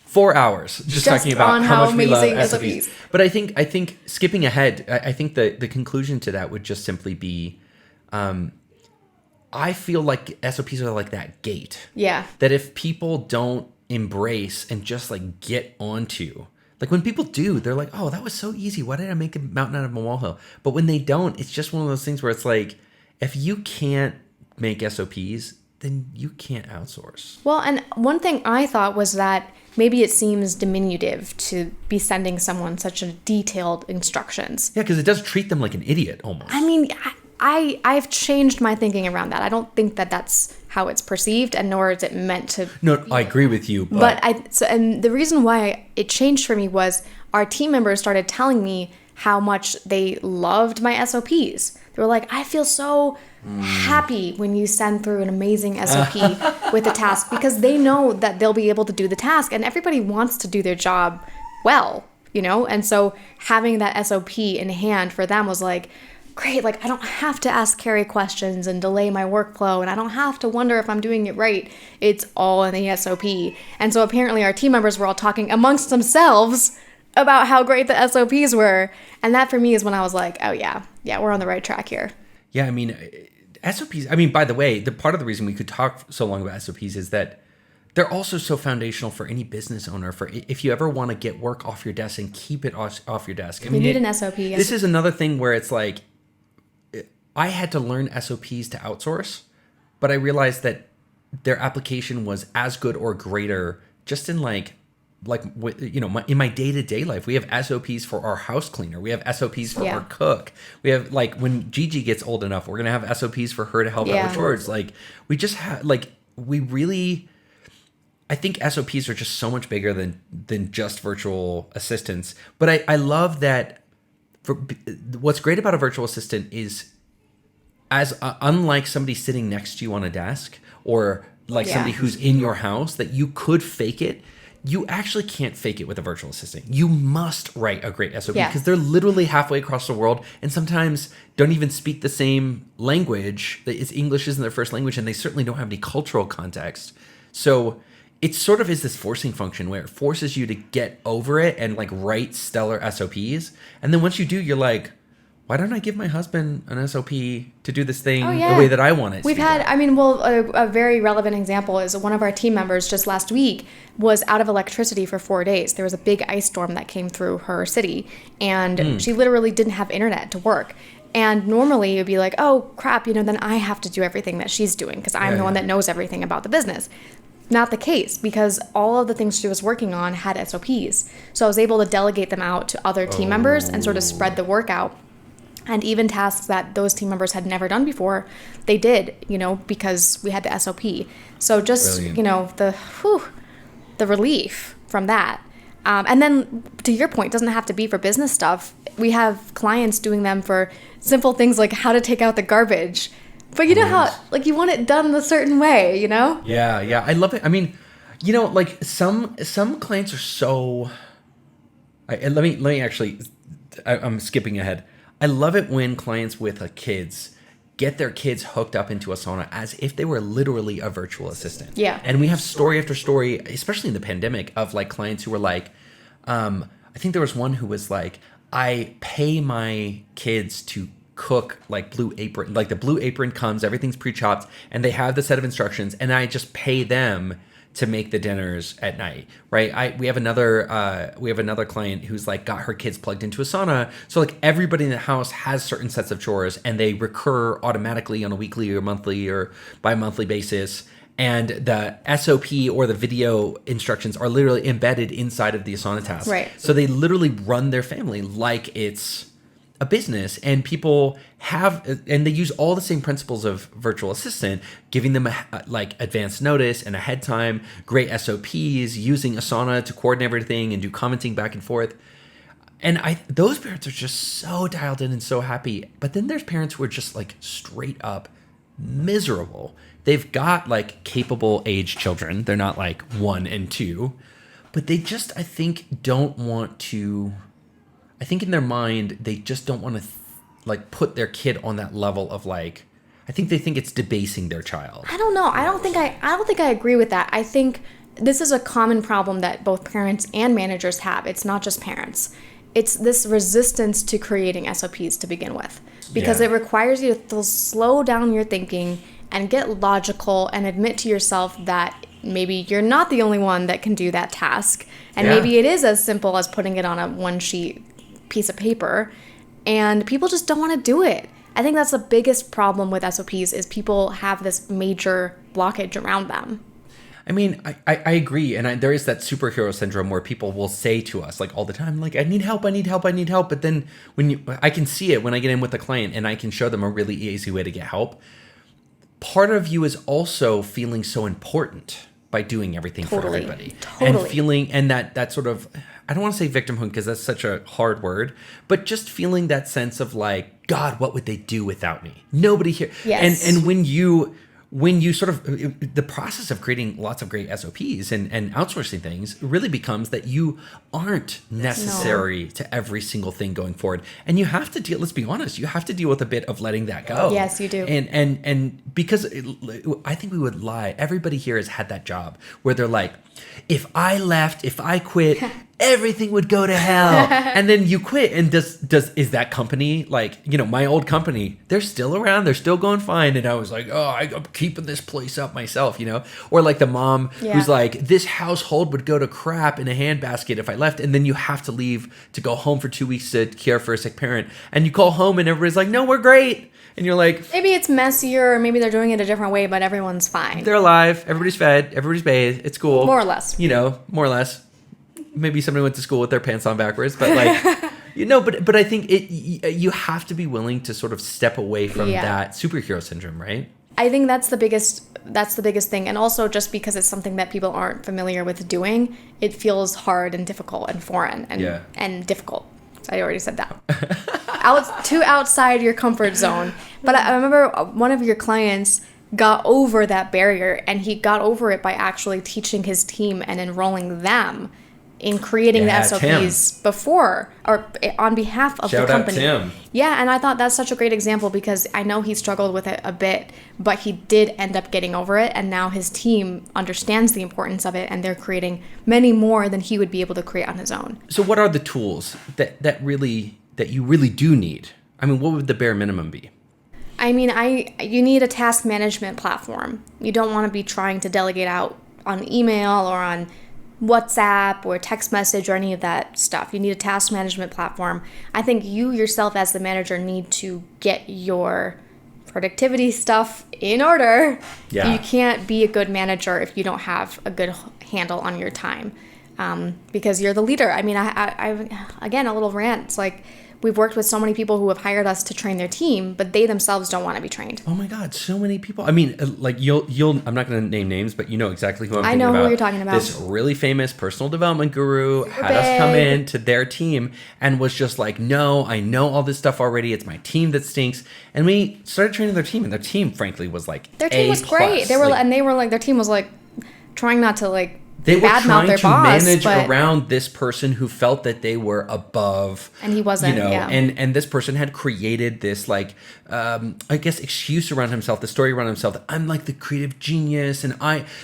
4 hours just talking about how much we love SOPs. But I think skipping ahead, I think the conclusion to that would just simply be, I feel like SOPs are like that gate. Yeah. That if people don't embrace and just like get onto, like when people do, they're like, oh, that was so easy. Why did I make a mountain out of a molehill? But when they don't, it's just one of those things where it's like, if you can't make SOPs, then you can't outsource. Well, and one thing I thought was that maybe it seems diminutive to be sending someone such a detailed instructions. Yeah, because it does treat them like an idiot almost. I mean, I've changed my thinking around that. I don't think that that's how it's perceived, and nor is it meant to. No, I agree with you. And the reason why it changed for me was our team members started telling me how much they loved my SOPs. They were like, I feel so happy when you send through an amazing SOP with a task, because they know that they'll be able to do the task, and everybody wants to do their job well, And so having that SOP in hand for them was like, great, like I don't have to ask Carey questions and delay my workflow, and I don't have to wonder if I'm doing it right. It's all in the SOP. And so apparently our team members were all talking amongst themselves about how great the SOPs were. And that for me is when I was like, oh yeah, we're on the right track here. Yeah, I mean, SOPs, by the way, the part of the reason we could talk so long about SOPs is that they're also so foundational for any business owner, for if you ever want to get work off your desk and keep it off your desk. You need an SOP. This is another thing where it's like, I had to learn SOPs to outsource, but I realized that their application was as good or greater just in in my day-to-day life. We have SOPs for our house cleaner. We have SOPs for our cook. We have when Gigi gets old enough, we're going to have SOPs for her to help out with chores. We just have I think SOPs are just so much bigger than just virtual assistants. But I love that what's great about a virtual assistant is unlike somebody sitting next to you on a desk or somebody who's in your house that you could fake it, you actually can't fake it with a virtual assistant. You must write a great SOP because they're literally halfway across the world and sometimes don't even speak the same language. English isn't their first language, and they certainly don't have any cultural context. So it sort of is this forcing function where it forces you to get over it and write stellar SOPs. And then once you do, you're like, why don't I give my husband an SOP to do this thing the way that I want it to be done? A very relevant example is one of our team members just last week was out of electricity for 4 days. There was a big ice storm that came through her city, and she literally didn't have internet to work. And normally you'd be like, oh, crap, then I have to do everything that she's doing because I'm the one that knows everything about the business. Not the case, because all of the things she was working on had SOPs. So I was able to delegate them out to other team members and sort of spread the work out. And even tasks that those team members had never done before, they did, because we had the SOP. So just, Brilliant. The relief from that. And then to your point, it doesn't have to be for business stuff. We have clients doing them for simple things like how to take out the garbage. But you know how, like, you want it done a certain way, you know? Yeah. I love it. I mean, you know, like some clients are so... let me actually... I'm skipping ahead. I love it when clients with kids get their kids hooked up into Asana as if they were literally a virtual assistant. Yeah. And we have story after story, especially in the pandemic, of like clients who were like, I think there was one who was like, I pay my kids to cook like Blue Apron. Like the Blue Apron comes, everything's pre-chopped, and they have the set of instructions, and I just pay them to make the dinners at night, right? We have another client who's like got her kids plugged into Asana, so like everybody in the house has certain sets of chores, and they recur automatically on a weekly or monthly or bi-monthly basis. And the SOP or the video instructions are literally embedded inside of the Asana task. Right. So they literally run their family like it's a business, and people and they use all the same principles of virtual assistant, giving them like advance notice and ahead time, great SOPs, using Asana to coordinate everything and do commenting back and forth. And those parents are just so dialed in and so happy. But then there's parents who are just like straight up miserable. They've got like capable age children. They're not like 1 and 2, but they just, I think, don't want to... I think in their mind, they just don't want to like put their kid on that level of like, I think they think it's debasing their child. I don't know. I don't think I agree with that. I think this is a common problem that both parents and managers have. It's not just parents. It's this resistance to creating SOPs to begin with, because it requires you to slow down your thinking and get logical and admit to yourself that maybe you're not the only one that can do that task. And maybe it is as simple as putting it on a one sheet piece of paper, and people just don't want to do it. I think that's the biggest problem with SOPs is people have this major blockage around them. I mean, I agree. And there is that superhero syndrome where people will say to us like all the time, like, I need help. But then I can see it when I get in with a client and I can show them a really easy way to get help. Part of you is also feeling so important by doing everything for everybody. And feeling, and that sort of, I don't want to say victimhood because that's such a hard word, but just feeling that sense of like, God, what would they do without me? Nobody here. Yes. And when you sort of, the process of creating lots of great SOPs and outsourcing things really becomes that you aren't necessary to every single thing going forward. And you have to deal, let's be honest, you have to deal with a bit of letting that go. Yes, you do. And because I think we would lie. Everybody here has had that job where they're like, if I quit, everything would go to hell. And then you quit, and is that company, like, you know, my old company, they're still around, they're still going fine, and I was like, oh, I'm keeping this place up myself, you know? Or like the mom who's like, this household would go to crap in a handbasket if I left, and then you have to leave to go home for 2 weeks to care for a sick parent, and you call home and everybody's like, no, we're great. And you're like... Maybe it's messier, or maybe they're doing it a different way, but everyone's fine. They're alive, everybody's fed, everybody's bathed, it's cool. More or less. You know, more or less. Maybe somebody went to school with their pants on backwards, but like, you know, but I think you have to be willing to sort of step away from that superhero syndrome, right? I think that's the biggest thing. And also just because it's something that people aren't familiar with doing, it feels hard and difficult and foreign and difficult. I already said that. Too outside your comfort zone. But I remember one of your clients got over that barrier, and he got over it by actually teaching his team and enrolling them in creating the SOPs before or on behalf of the company. Shout out Tim. Yeah, and I thought that's such a great example because I know he struggled with it a bit, but he did end up getting over it, and now his team understands the importance of it, and they're creating many more than he would be able to create on his own. So what are the tools that you really do need? I mean, what would the bare minimum be? I mean, you need a task management platform. You don't want to be trying to delegate out on email or on WhatsApp or text message or any of that stuff. You need a task management platform. I think you yourself as the manager need to get your productivity stuff in order. Yeah. You can't be a good manager if you don't have a good handle on your time, because you're the leader. I mean, I again, a little rant. It's like we've worked with so many people who have hired us to train their team, but they themselves don't want to be trained. Oh my God, so many people. I mean, like you'll. I'm not going to name names, but you know exactly who I'm thinking about. I know who you're talking about. This really famous personal development guru had us come in to their team and was just like, no, I know all this stuff already. It's my team that stinks. And we started training their team, and their team, frankly, was like their team was great. They were like their team was like trying not to like. They were trying to manage but around this person who felt that they were above. And he wasn't, you know, yeah. And this person had created this, like, I guess, excuse around himself, the story around himself, that I'm like the creative genius, and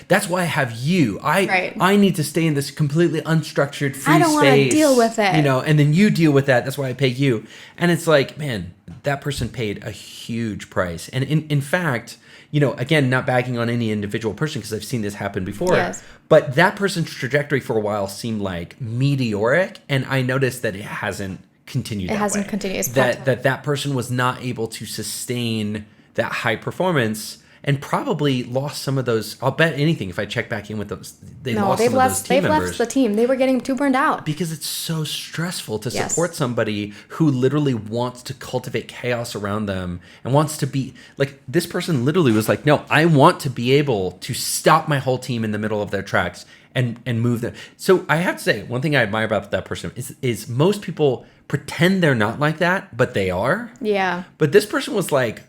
that's why I have you. I need to stay in this completely unstructured, free space. I don't want to deal with it. You know, and then you deal with that. That's why I pay you. And it's like, man, that person paid a huge price. And in fact, you know, again, not bagging on any individual person because I've seen this happen before. Yes. But that person's trajectory for a while seemed like meteoric, and I noticed that it hasn't continued. It hasn't continued. It's that person was not able to sustain that high performance, and probably lost some of those. I'll bet anything if I check back in with those, they've left the team. They were getting too burned out because it's so stressful to support somebody who literally wants to cultivate chaos around them and wants to be like, this person literally was like, no, I want to be able to stop my whole team in the middle of their tracks and move them. So I have to say, one thing I admire about that person is most people pretend they're not like that, but they are. Yeah. But this person was like,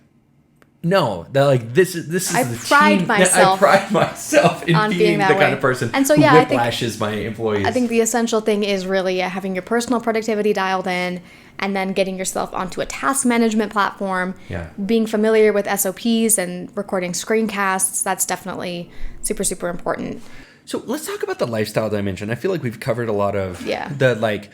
no, they're like, this is I the pride team. myself I pride myself in being the kind of person and so, who yeah, whiplashes my employees. I think the essential thing is really having your personal productivity dialed in, and then getting yourself onto a task management platform. Yeah. Being familiar with SOPs and recording screencasts, that's definitely super, super important. So let's talk about the lifestyle dimension. I feel like we've covered a lot of the like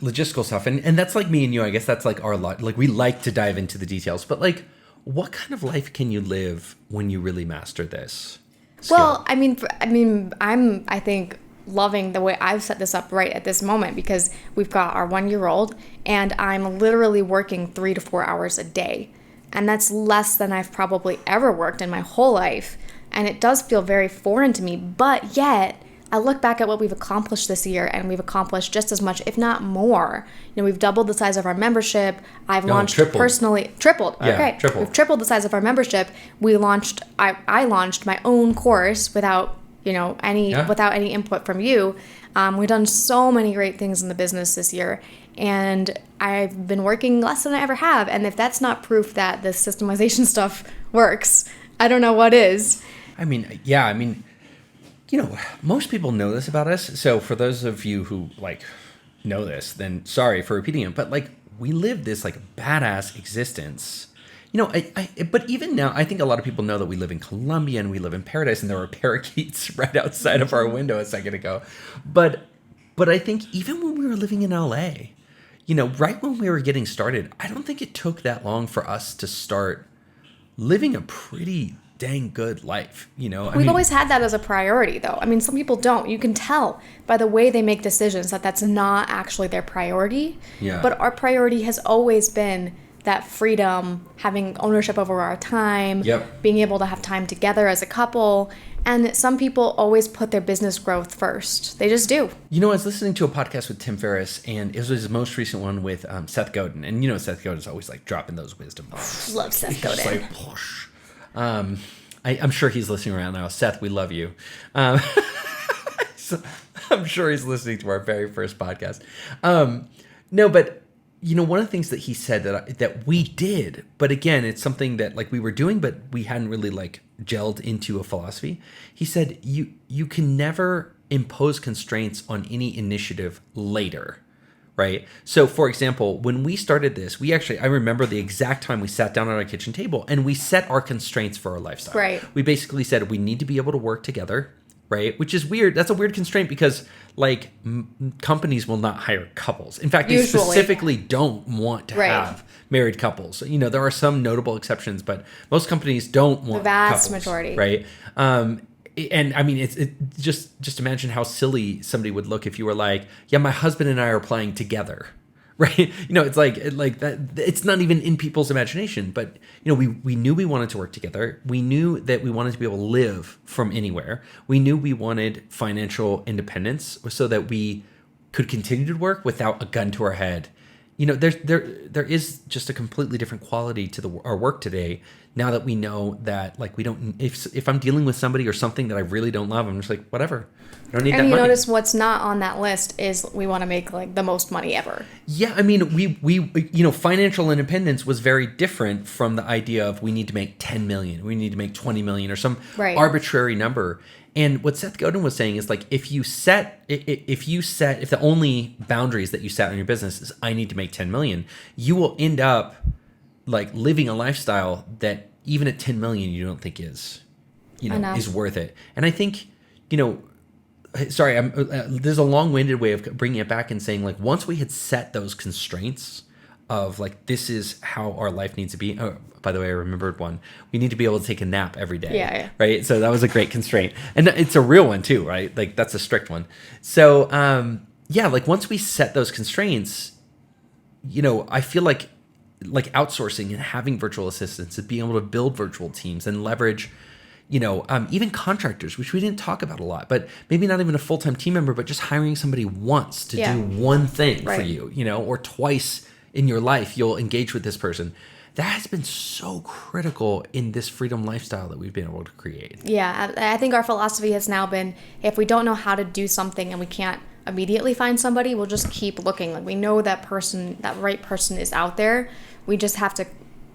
logistical stuff, and that's like me and you. I guess that's like our lot. Like, we like to dive into the details, but like, what kind of life can you live when you really master this skill? Well, I mean, I think loving the way I've set this up right at this moment, because we've got our 1-year-old and I'm literally working 3 to 4 hours a day. And that's less than I've probably ever worked in my whole life. And it does feel very foreign to me, but yet I look back at what we've accomplished this year, and we've accomplished just as much, if not more. You know, we've doubled the size of our membership. I've launched tripled. Tripled. Yeah, okay. tripled. We've tripled the size of our membership. I launched my own course without any input from you. We've done so many great things in the business this year, and I've been working less than I ever have. And if that's not proof that the systemization stuff works, I don't know what is. I mean, yeah, you know, most people know this about us. So for those of you who like know this, then sorry for repeating it. But like, we live this like badass existence. You know, but even now, I think a lot of people know that we live in Colombia and we live in paradise, and there were parakeets right outside of our window a second ago. But I think even when we were living in LA, you know, right when we were getting started, I don't think it took that long for us to start living a pretty dang good life, you know. We've always had that as a priority, though. I mean, some people don't. You can tell by the way they make decisions that that's not actually their priority. Yeah. But our priority has always been that freedom, having ownership over our time, being able to have time together as a couple. And some people always put their business growth first. They just do. You know, I was listening to a podcast with Tim Ferriss, and it was his most recent one with Seth Godin. And you know, Seth Godin's always like dropping those wisdom bombs. Love Seth Godin. Like, whoosh. I'm sure he's listening around now. Seth, we love you. So I'm sure he's listening to our very first podcast. No, but you know, one of the things that he said that we did, but again, it's something that like we were doing, but we hadn't really like gelled into a philosophy. He said, you can never impose constraints on any initiative later. Right. So, for example, when we started this, I remember the exact time we sat down at our kitchen table and we set our constraints for our lifestyle. Right. We basically said we need to be able to work together. Right. Which is weird. That's a weird constraint because like companies will not hire couples. In fact, they specifically don't want to have married couples. You know, there are some notable exceptions, but most companies don't want the vast couples, majority. Right. And I mean, it's just imagine how silly somebody would look if you were like, yeah, my husband and I are playing together, right? You know, it's like that. It's not even in people's imagination. But you know, we knew we wanted to work together. We knew that we wanted to be able to live from anywhere. We knew we wanted financial independence so that we could continue to work without a gun to our head there is just a completely different quality to our work today. Now that we know that, like, we don't, if I'm dealing with somebody or something that I really don't love, I'm just like, whatever. I don't need that money. And you notice what's not on that list is we want to make like the most money ever. Yeah, I mean, we financial independence was very different from the idea of we need to make 10 million, we need to make 20 million, or some arbitrary number. And what Seth Godin was saying is, like, if the only boundaries that you set on your business is I need to make 10 million, you will end up like living a lifestyle that even at 10 million you don't think is worth it. And I think, sorry, there's a long-winded way of bringing it back and saying, like, once we had set those constraints of, like, this is how our life needs to be. Oh, by the way, I remembered one. We need to be able to take a nap every day. Yeah. Right. So that was a great constraint, and it's a real one too, right? Like, that's a strict one. So like, once we set those constraints, I feel like outsourcing and having virtual assistants and being able to build virtual teams and leverage, even contractors, which we didn't talk about a lot, but maybe not even a full-time team member, but just hiring somebody once to do one thing for you, or twice in your life, you'll engage with this person. That has been so critical in this freedom lifestyle that we've been able to create. Yeah, I think our philosophy has now been, if we don't know how to do something and we can't immediately find somebody, we'll just keep looking. Like, we know that right person is out there. We just have to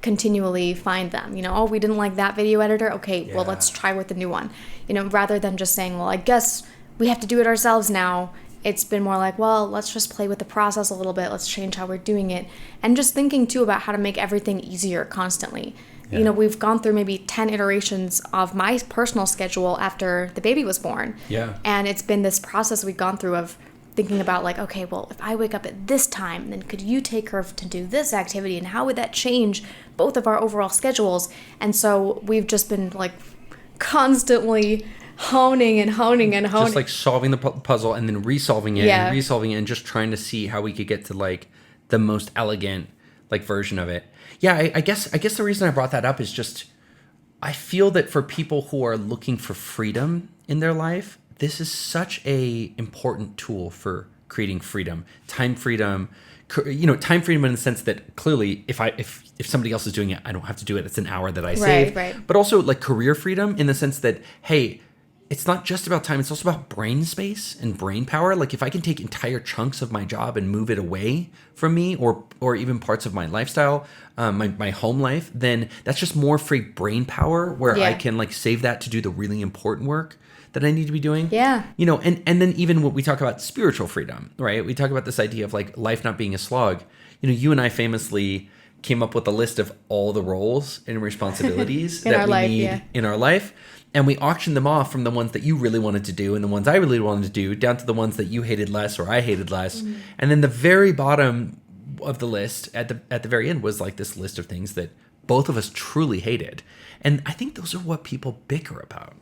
continually find them. We didn't like that video editor. Okay, well, let's try with the new one. Rather than just saying, well, I guess we have to do it ourselves now. It's been more like, well, let's just play with the process a little bit. Let's change how we're doing it. And just thinking, too, about how to make everything easier constantly. Yeah. We've gone through maybe 10 iterations of my personal schedule after the baby was born. Yeah. And it's been this process we've gone through of thinking about, like, okay, well, if I wake up at this time, then could you take her to do this activity? And how would that change both of our overall schedules? And so we've just been, like, constantly honing. Just like solving the puzzle and then resolving it and resolving it and just trying to see how we could get to, like, the most elegant, like, version of it. Yeah, I guess the reason I brought that up is just, I feel that for people who are looking for freedom in their life, this is such a important tool for creating freedom, time freedom in the sense that clearly if somebody else is doing it, I don't have to do it. It's an hour that I save. Right. But also, like, career freedom in the sense that, hey, it's not just about time. It's also about brain space and brain power. Like, if I can take entire chunks of my job and move it away from me, or even parts of my lifestyle, my home life, then that's just more free brain power where I can, like, save that to do the really important work that I need to be doing. Yeah. And then even when we talk about spiritual freedom, right? We talk about this idea of, like, life not being a slog. You and I famously came up with a list of all the roles and responsibilities that we need in our life. And we auctioned them off from the ones that you really wanted to do and the ones I really wanted to do, down to the ones that you hated less or I hated less. Mm-hmm. And then the very bottom of the list at the very end was, like, this list of things that both of us truly hated. And I think those are what people bicker about.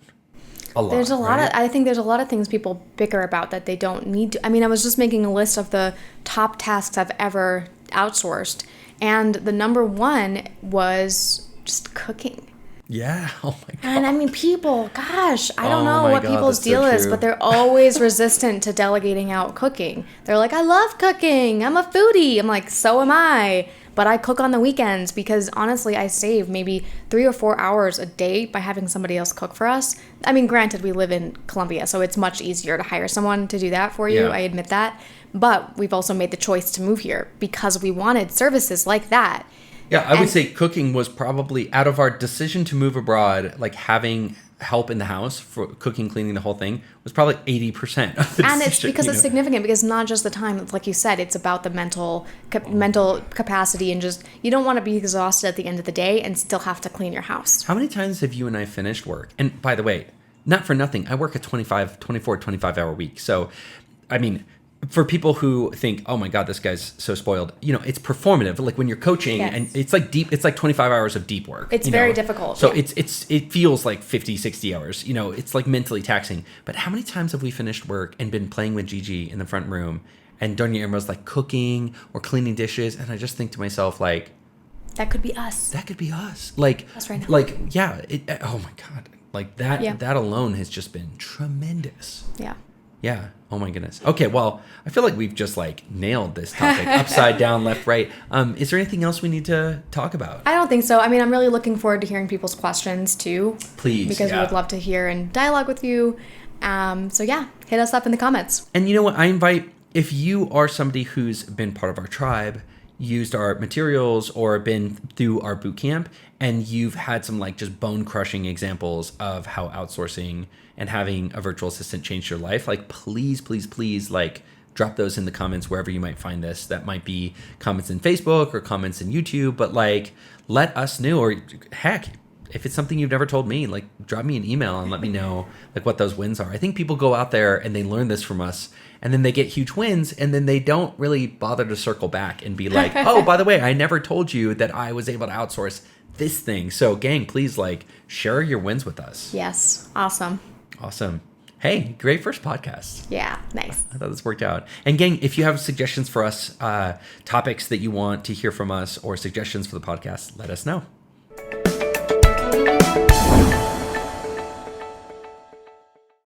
I think there's a lot of things people bicker about that they don't need to. I mean, I was just making a list of the top tasks I've ever outsourced, and the number one was just cooking. Yeah. Oh my God. And I mean, people, gosh, I don't know what people's deal is, but they're always resistant to delegating out cooking. They're like, I love cooking. I'm a foodie. I'm like, so am I. But I cook on the weekends because, honestly, I save maybe 3 or 4 hours a day by having somebody else cook for us. I mean, granted, we live in Columbia, so it's much easier to hire someone to do that for you. Yeah. I admit that. But we've also made the choice to move here because we wanted services like that. Yeah, I would say cooking was probably, out of our decision to move abroad, like, having help in the house for cooking, cleaning, the whole thing was probably 80% of the decision. And it's because it's significant, because not just the time, like you said, it's about the mental capacity, and just, you don't want to be exhausted at the end of the day and still have to clean your house. How many times have you and I finished work? And by the way, not for nothing, I work a 25-hour week. So, I mean, for people who think, oh my God, this guy's so spoiled, it's performative. Like, when you're coaching, and it's like 25 hours of deep work. It's very difficult. So it feels like 50, 60 hours. It's like mentally taxing. But how many times have we finished work and been playing with Gigi in the front room, and Doña Irma's, like, cooking or cleaning dishes, and I just think to myself, like, that could be us. Like, us right now. Like, yeah. Oh my God. Like, that alone has just been tremendous. Yeah. Yeah. Oh my goodness. Okay. Well, I feel like we've just like nailed this topic upside down, left, right. Is there anything else we need to talk about? I don't think so. I mean, I'm really looking forward to hearing people's questions too. Please. Because we would love to hear and dialogue with you. So yeah, hit us up in the comments. And you know what? I invite, if you are somebody who's been part of our tribe, used our materials, or been through our boot camp, and you've had some like just bone crushing examples of how outsourcing and having a virtual assistant changed your life, like please like drop those in the comments wherever you might find this. That might be comments in Facebook or comments in YouTube, but like let us know, or heck, if it's something you've never told me, like drop me an email and let me know like what those wins are. I think people go out there and they learn this from us, and then they get huge wins, and then they don't really bother to circle back and be like, oh, by the way, I never told you that I was able to outsource this thing. So gang, please like share your wins with us. Yes. Awesome. Hey, great first podcast. Yeah, nice. I thought this worked out. And gang, if you have suggestions for us, topics that you want to hear from us, or suggestions for the podcast, let us know.